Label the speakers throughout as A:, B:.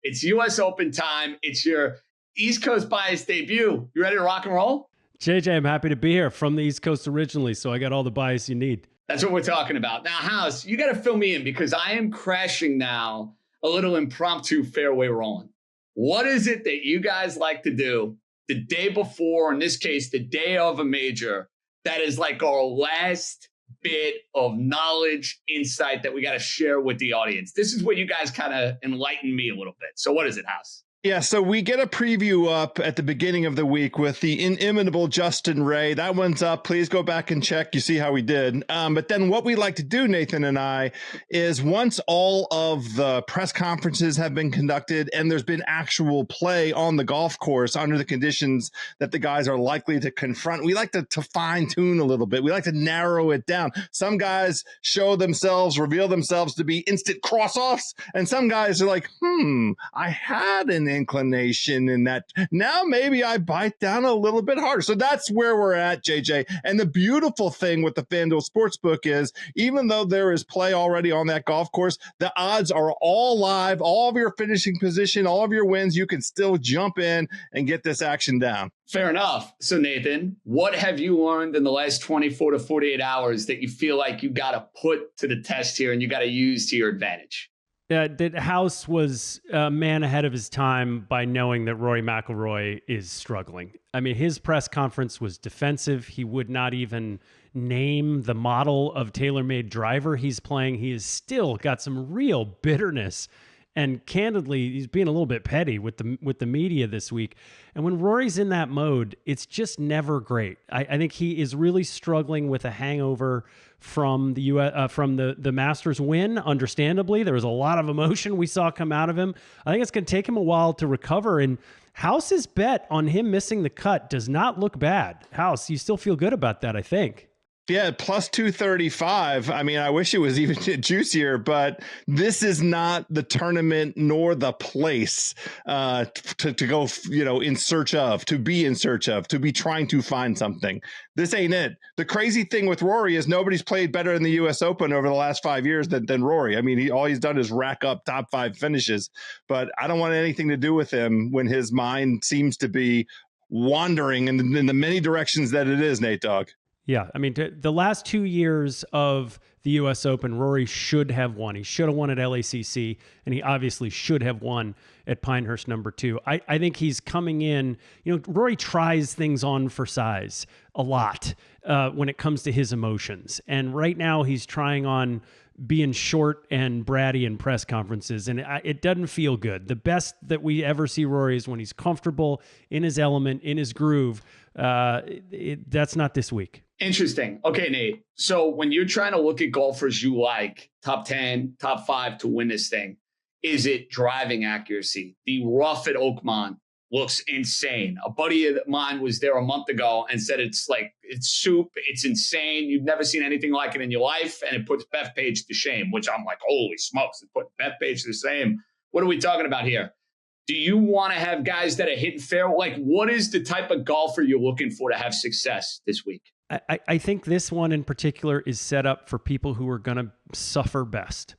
A: It's U.S. Open time. It's your East Coast bias debut. You ready to rock and roll?
B: JJ, I'm happy to be here. From the East Coast originally, so I got all the bias you need.
A: That's what we're talking about. Now, House, you got to fill me in because I am crashing now a little impromptu fairway rolling. What is it that you guys like to do the day before, in this case, the day of a major, that is like our last bit of knowledge, insight that we got to share with the audience? This is where you guys kind of enlighten me a little bit. So what is it, House?
C: Yeah, so we get a preview up at the beginning of the week with the inimitable Justin Ray. That one's up. Please go back and check. You see how we did. But then what we like to do, Nathan and I, is once all of the press conferences have been conducted and there's been actual play on the golf course under the conditions that the guys are likely to confront, we like to fine tune a little bit. We like to narrow it down. Some guys show themselves, reveal themselves to be instant cross-offs, and some guys are like, I had an inclination in that. Now maybe I bite down a little bit harder. So that's where we're at, JJ. And the beautiful thing with the FanDuel Sportsbook is, even though there is play already on that golf course, the odds are all live. All of your finishing position, all of your wins, you can still jump in and get this action down.
A: Fair enough. So, Nathan, what have you learned in the last 24 to 48 hours that you feel like you got to put to the test here and you got to use to your advantage?
B: That House was a man ahead of his time by knowing that Rory McIlroy is struggling. I mean, his press conference was defensive. He would not even name the model of TaylorMade driver he's playing. He has still got some real bitterness. And candidly, he's being a little bit petty with the media this week. And when Rory's in that mode, it's just never great. I think he is really struggling with a hangover from the Masters win. Understandably, there was a lot of emotion we saw come out of him. I think it's going to take him a while to recover. And House's bet on him missing the cut does not look bad. House, you still feel good about that, I think.
C: Yeah, plus 235. I mean, I wish it was even juicier, but this is not the tournament nor the place to go, in search of, to be trying to find something. This ain't it. The crazy thing with Rory is nobody's played better in the U.S. Open over the last 5 years than Rory. I mean, all he's done is rack up top 5 finishes, but I don't want anything to do with him when his mind seems to be wandering in the many directions that it is, Nate Dogg.
B: Yeah, I mean, the last 2 years of the U.S. Open, Rory should have won. He should have won at LACC, and he obviously should have won at Pinehurst number 2. I think he's coming in. Rory tries things on for size a lot when it comes to his emotions. And right now he's trying on being short and bratty in press conferences, and it doesn't feel good. The best that we ever see Rory is when he's comfortable, in his element, in his groove. That's not this week.
A: Interesting. Okay, Nate. So when you're trying to look at golfers you like, top 10, top 5 to win this thing, is it driving accuracy? The rough at Oakmont looks insane. A buddy of mine was there a month ago and said it's soup. It's insane. You've never seen anything like it in your life. And it puts Bethpage to shame, which I'm like, holy smokes, it put Bethpage to the shame. What are we talking about here? Do you want to have guys that are hitting fair? Like, what is the type of golfer you're looking for to have success this week?
B: I think this one in particular is set up for people who are going to suffer best.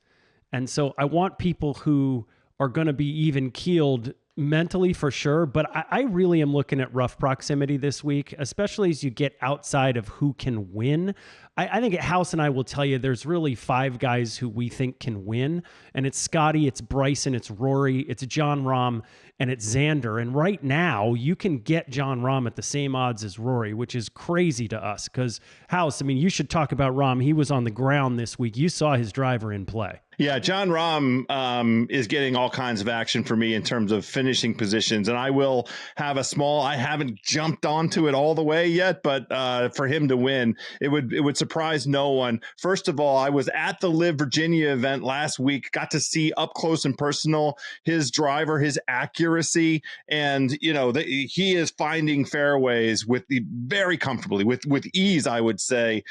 B: And so I want people who are going to be even keeled mentally for sure. But I really am looking at rough proximity this week, especially as you get outside of who can win. I think at House and I will tell you there's really 5 guys who we think can win. And it's Scotty, it's Bryson, it's Rory, it's Jon Rahm, and it's Xander. And right now you can get Jon Rahm at the same odds as Rory, which is crazy to us because House, I mean, you should talk about Rahm. He was on the ground this week. You saw his driver in play.
C: Yeah, Jon Rahm is getting all kinds of action for me in terms of finishing positions. And I will have I haven't jumped onto it all the way yet, but for him to win, it would surprise no one. First of all, I was at the Live Virginia event last week, got to see up close and personal his driver, his accuracy. And, he is finding fairways very comfortably, with ease, I would say.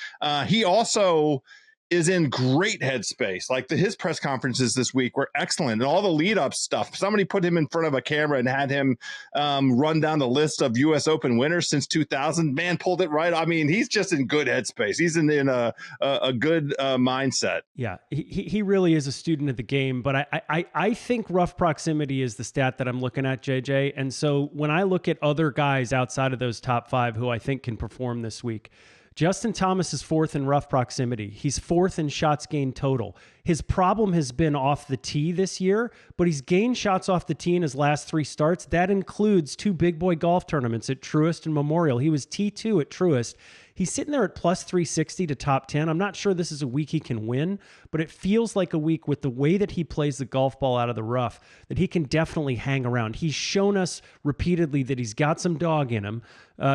C: He also is in great headspace. Like his press conferences this week were excellent, and all the lead up stuff. Somebody put him in front of a camera and had him run down the list of U.S. Open winners since 2000. Man, pulled it right. I mean, he's just in good headspace. He's in a good mindset.
B: Yeah, he really is a student of the game. But I think rough proximity is the stat that I'm looking at, JJ. And so when I look at other guys outside of those top five who I think can perform this week, Justin Thomas is fourth in rough proximity. He's fourth in shots gained total. His problem has been off the tee this year, but he's gained shots off the tee in his last three starts. That includes two big boy golf tournaments at Truist and Memorial. He was T2 at Truist. He's sitting there at plus 360 to top 10. I'm not sure this is a week he can win, but it feels like a week with the way that he plays the golf ball out of the rough that he can definitely hang around. He's shown us repeatedly that he's got some dog in him.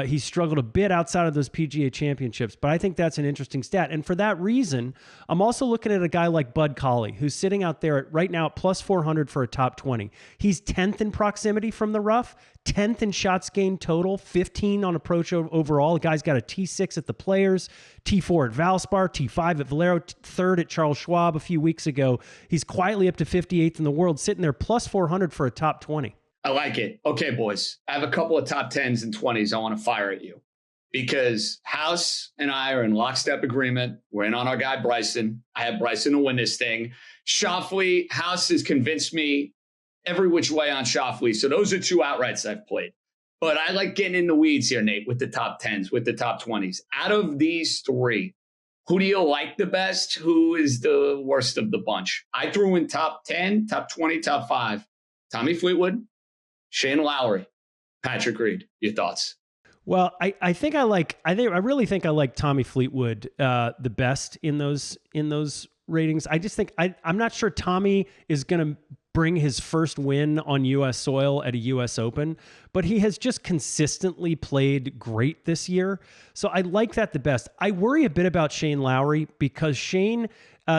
B: He's struggled a bit outside of those PGA championships, but I think that's an interesting stat. And for that reason, I'm also looking at a guy like Bud Colley, who's sitting out there right now at plus 400 for a top 20. He's 10th in proximity from the rough, 10th in shots gained total, 15 on approach overall. The guy's got a T6 at the Players, T4 at Valspar, T5 at Valero, third at Charles Schwab a few weeks ago. He's quietly up to 58th in the world, sitting there plus 400 for a top 20.
A: I like it. Okay, boys. I have a couple of top 10s and 20s I want to fire at you because House and I are in lockstep agreement. We're in on our guy, Bryson. I have Bryson to win this thing. Schauffele, House has convinced me every which way on Schauffele. So those are two outrights I've played. But I like getting in the weeds here, Nate, with the top 10s, with the top 20s. Out of these three, who do you like the best? Who is the worst of the bunch? I threw in top 10, top 20, top 5. Tommy Fleetwood, Shane Lowry, Patrick Reed. Your thoughts?
B: Well, I really think I like Tommy Fleetwood the best in those ratings. I just think I'm not sure Tommy is going to bring his first win on U.S. soil at a U.S. Open, but he has just consistently played great this year. So I like that the best. I worry a bit about Shane Lowry because Shane,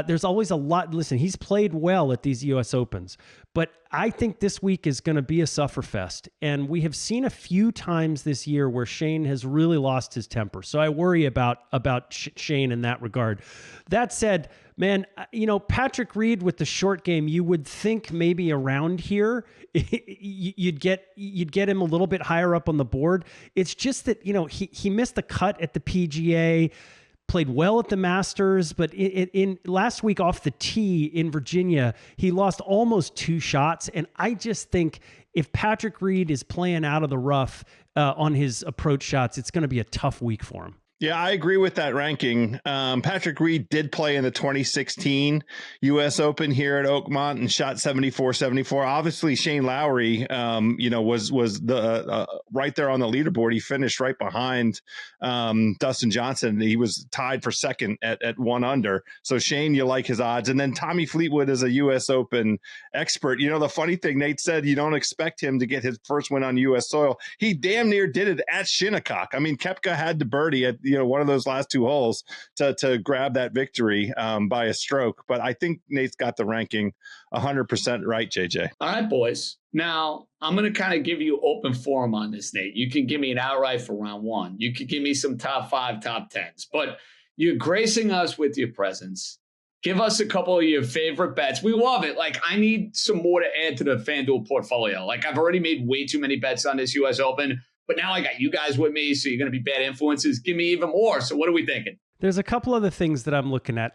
B: there's always a lot. Listen, he's played well at these U.S. Opens, but I think this week is going to be a sufferfest. And we have seen a few times this year where Shane has really lost his temper. So I worry about Shane in that regard. That said, man, Patrick Reed with the short game, you would think maybe around here you'd get him a little bit higher up on the board. It's just that, he missed the cut at the PGA. Played well at the Masters, but in last week off the tee in Virginia, he lost almost 2 shots. And I just think if Patrick Reed is playing out of the rough on his approach shots, it's going to be a tough week for him.
C: Yeah, I agree with that ranking. Patrick Reed did play in the 2016 U.S. Open here at Oakmont and shot 74-74. Obviously, Shane Lowry, was the right there on the leaderboard. He finished right behind Dustin Johnson. He was tied for second at 1 under. So Shane, you like his odds. And then Tommy Fleetwood is a U.S. Open expert. The funny thing, Nate said you don't expect him to get his first win on U.S. soil. He damn near did it at Shinnecock. I mean, Koepka had to birdie at one of those last 2 holes to grab that victory by a stroke. But I think Nate's got the ranking 100% right, JJ.
A: All right, boys. Now, I'm going to kind of give you open forum on this, Nate. You can give me an outright for round 1. You could give me some top 5, top 10s. But you're gracing us with your presence. Give us a couple of your favorite bets. We love it. Like, I need some more to add to the FanDuel portfolio. Like, I've already made way too many bets on this U.S. Open. But now I got you guys with me, so you're going to be bad influences. Give me even more. So what are we thinking?
B: There's a couple other things that I'm looking at.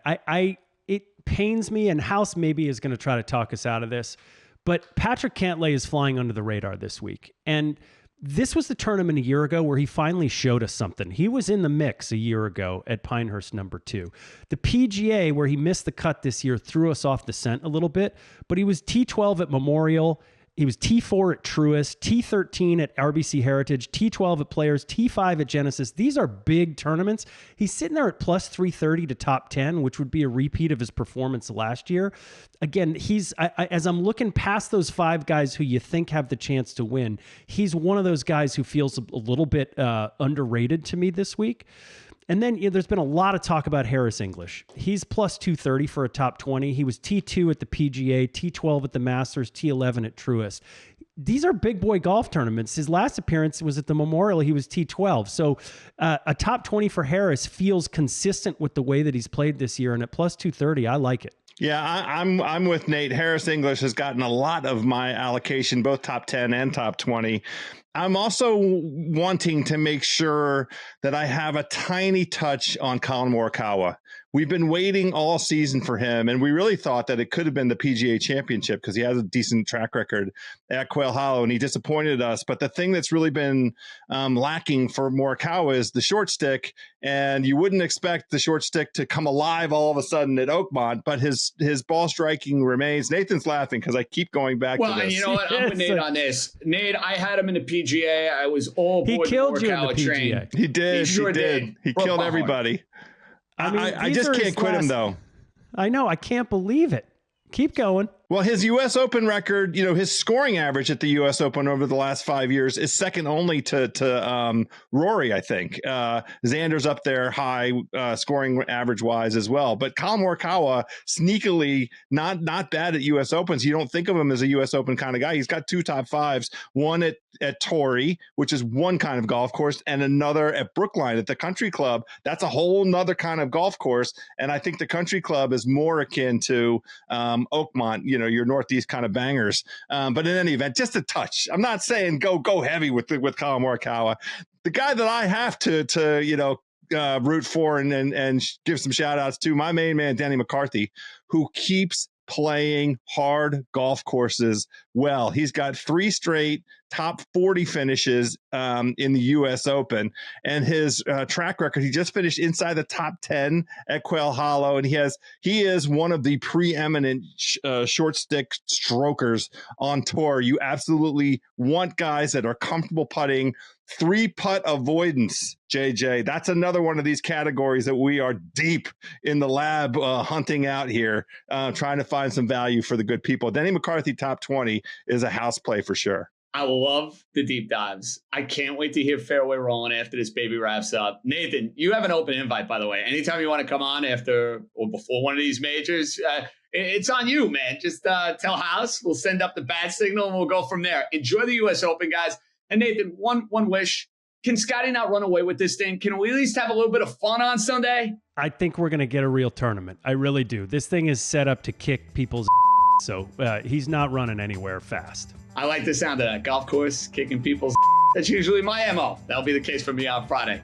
B: It pains me, and House maybe is going to try to talk us out of this, but Patrick Cantlay is flying under the radar this week. And this was the tournament a year ago where he finally showed us something. He was in the mix a year ago at Pinehurst number 2. The PGA, where he missed the cut this year, threw us off the scent a little bit, but he was T12 at Memorial. He was T4 at Truist, T13 at RBC Heritage, T12 at Players, T5 at Genesis. These are big tournaments. He's sitting there at plus 330 to top 10, which would be a repeat of his performance last year. Again, as I'm looking past those 5 guys who you think have the chance to win, he's one of those guys who feels a little bit underrated to me this week. And then there's been a lot of talk about Harris English. He's plus 230 for a top 20. He was T2 at the PGA, T12 at the Masters, T11 at Truist. These are big boy golf tournaments. His last appearance was at the Memorial. He was T12. So a top 20 for Harris feels consistent with the way that he's played this year. And at plus 230, I like it.
C: Yeah, I'm with Nate. Harris English has gotten a lot of my allocation, both top 10 and top 20. I'm also wanting to make sure that I have a tiny touch on Colin Morikawa. We've been waiting all season for him, and we really thought that it could have been the PGA Championship because he has a decent track record at Quail Hollow, and he disappointed us. But the thing that's really been lacking for Morikawa is the short stick, and you wouldn't expect the short stick to come alive all of a sudden at Oakmont, but his ball striking remains. Nathan's laughing because I keep going back to this.
A: Well, and you know what? I'm with Nate on this. Nate, I had him in the PGA. I was all aboard
B: the Morikawa
A: you in the PGA.
B: Train.
C: He did.
A: He sure did.
C: He killed everybody. I just can't quit him, though.
B: I know. I can't believe it. Keep going.
C: Well, his U.S. Open record, his scoring average at the U.S. Open over the last 5 years is second only to Rory, I think. Xander's up there high scoring average wise as well. But Colin Morikawa, sneakily not bad at U.S. Opens. You don't think of him as a U.S. Open kind of guy. He's got 2 top 5s, one at Torrey, which is one kind of golf course, and another at Brookline at the Country Club. That's a whole nother kind of golf course. And I think the Country Club is more akin to Oakmont, your Northeast kind of bangers. But in any event, just a touch. I'm not saying go heavy with Colin Morikawa. The guy that I have to root for and give some shout outs to, my main man, Danny McCarthy, who keeps playing hard golf courses well. He's got 3 straight top 40 finishes in the U.S. Open, and his track record, he just finished inside the top 10 at Quail Hollow, and he is one of the preeminent short stick strokers on tour. You absolutely want guys that are comfortable putting. 3-putt avoidance, JJ. That's another one of these categories that we are deep in the lab hunting out here, trying to find some value for the good people. Denny McCarthy top 20 is a house play for sure.
A: I love the deep dives. I can't wait to hear Fairway Rolling after this baby wraps up. Nathan, you have an open invite, by the way. Anytime you want to come on after or before one of these majors, it's on you, man. Just tell House. We'll send up the bat signal and we'll go from there. Enjoy the U.S. Open, guys. And Nathan, one wish. Can Scotty not run away with this thing? Can we at least have a little bit of fun on Sunday?
B: I think we're going to get a real tournament. I really do. This thing is set up to kick people's so he's not running anywhere fast.
A: I like the sound of that. Golf course, kicking people's That's usually my MO. That'll be the case for me on Friday.